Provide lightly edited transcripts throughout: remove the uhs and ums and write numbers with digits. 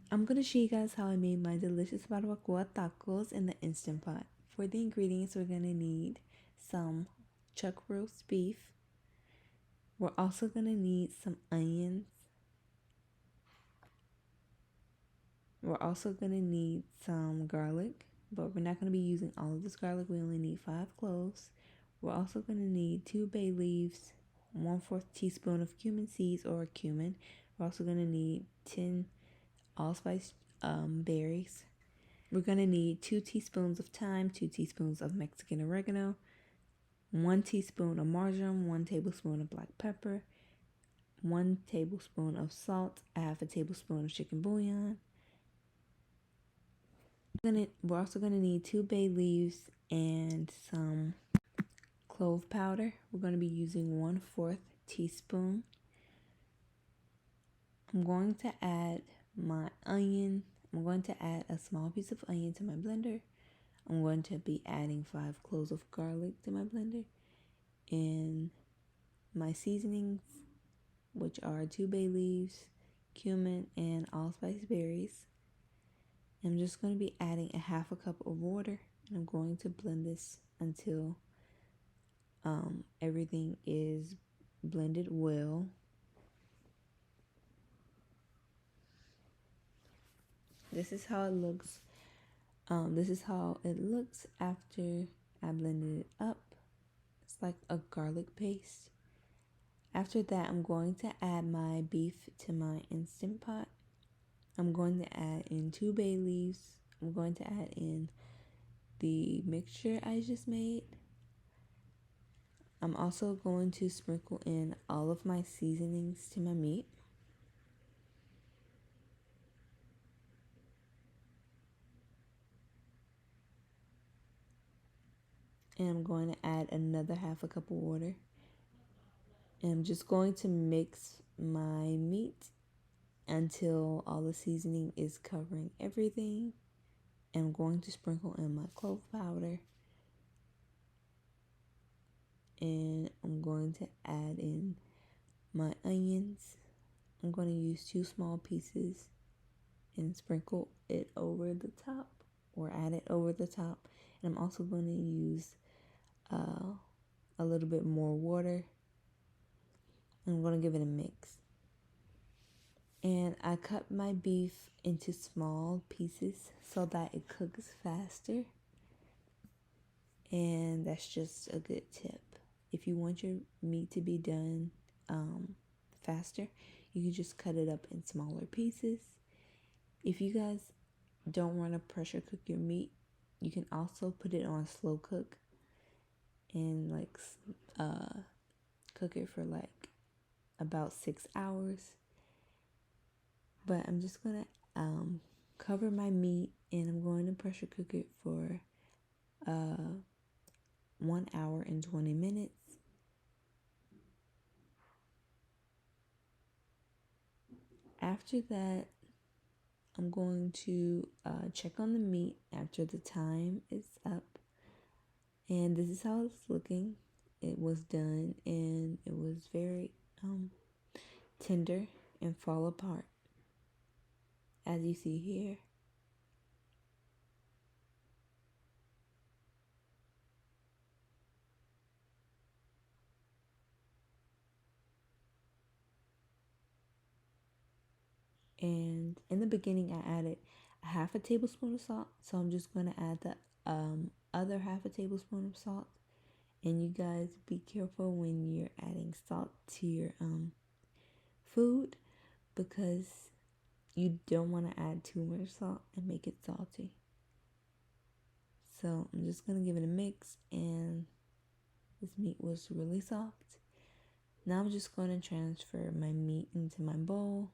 I'm gonna show you guys how I made my delicious barbacoa tacos in the Instant Pot. For the ingredients, we're gonna need some chuck roast beef. We're also gonna need some onions. We're also gonna need some garlic, but we're not gonna be using all of this garlic. We only need 5 cloves. We're also gonna need 2 bay leaves, 1/4 teaspoon of cumin seeds or cumin. We're also gonna need 10 allspice berries. We're going to need 2 teaspoons of thyme, 2 teaspoons of Mexican oregano, 1 teaspoon of marjoram, 1 tablespoon of black pepper, 1 tablespoon of salt, 1/2 tablespoon of chicken bouillon. We're also going to need 2 bay leaves and some clove powder. We're going to be using 1/4 teaspoon. I'm going to add my onion. I'm going to add a small piece of onion to my blender. I'm going to be adding 5 cloves of garlic to my blender and my seasonings, which are 2 bay leaves, cumin, and allspice berries. I'm just going to be adding 1/2 cup of water, and I'm going to blend this until everything is blended well. This is how it looks. This is how it looks after I blended it up. It's like a garlic paste. After that, I'm going to add my beef to my Instant Pot. I'm going to add in 2 bay leaves. I'm going to add in the mixture I just made. I'm also going to sprinkle in all of my seasonings to my meat. And I'm going to add another 1/2 cup of water. And I'm just going to mix my meat until all the seasoning is covering everything. And I'm going to sprinkle in my clove powder. And I'm going to add in my onions. I'm going to use 2 small pieces and sprinkle it over the top or add it over the top. And I'm also going to use a little bit more water. I'm going to give it a mix. And I cut my beef into small pieces so that it cooks faster. And that's just a good tip. If you want your meat to be done faster, you can just cut it up in smaller pieces. If you guys don't want to pressure cook your meat, you can also put it on slow cook and cook it for about 6 hours. But I'm just gonna cover my meat and I'm going to pressure cook it for 1 hour and 20 minutes. After that, I'm going to check on the meat after the time is up. And this is how it's looking. It was done and it was very tender and fall apart, as you see here. And in the beginning, I added 1/2 tablespoon of salt. So I'm just going to add the other 1/2 tablespoon of salt. And you guys be careful when you're adding salt to your food, because you don't want to add too much salt and make it salty. So I'm just going to give it a mix, and this meat was really soft. Now I'm just going to transfer my meat into my bowl.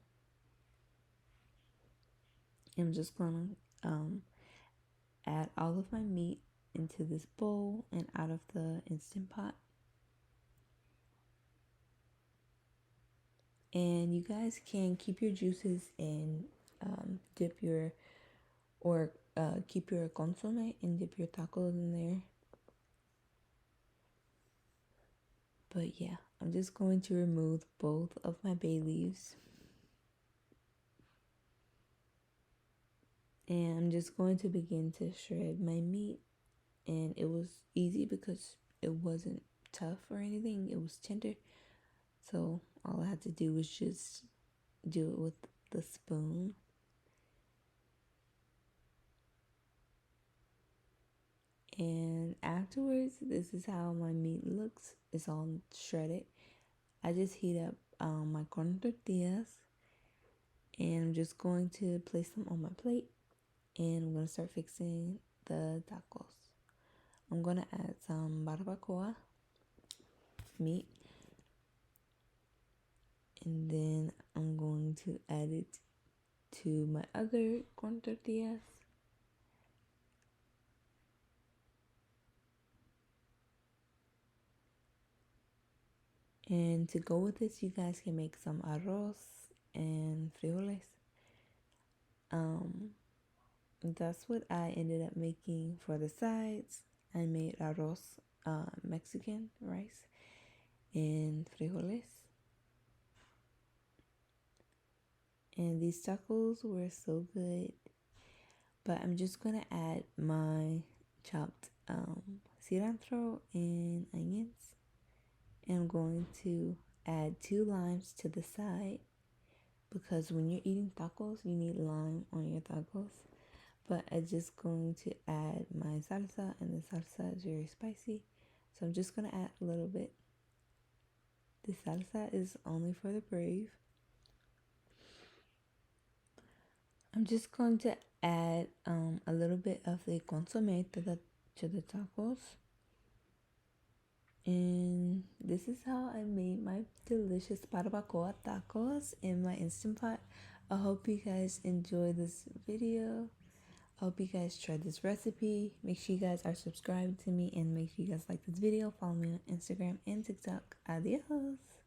I'm just going to add all of my meat into this bowl and out of the Instant Pot. And you guys can keep your juices and keep your consomme and dip your tacos in there. But yeah, I'm just going to remove both of my bay leaves. And I'm just going to begin to shred my meat. And it was easy because it wasn't tough or anything, it was tender. So all I had to do was just do it with the spoon. And afterwards, this is how my meat looks. It's all shredded. I just heat up my corn tortillas, and I'm just going to place them on my plate, and I'm going to start fixing the tacos. I'm going to add some barbacoa meat, and then I'm going to add it to my other corn tortillas. And to go with this, you guys can make some arroz and frijoles. That's what I ended up making for the sides. I made arroz, Mexican rice, and frijoles. And these tacos were so good. But I'm just gonna add my chopped cilantro and onions. And I'm going to add 2 limes to the side, because when you're eating tacos, you need lime on your tacos. But I'm just going to add my salsa, and the salsa is very spicy. So I'm just going to add a little bit. The salsa is only for the brave. I'm just going to add a little bit of the consomme to the tacos. And this is how I made my delicious barbacoa tacos in my Instant Pot. I hope you guys enjoy this video. I hope you guys try this recipe. Make sure you guys are subscribed to me, and make sure you guys like this video. Follow me on Instagram and TikTok. Adios.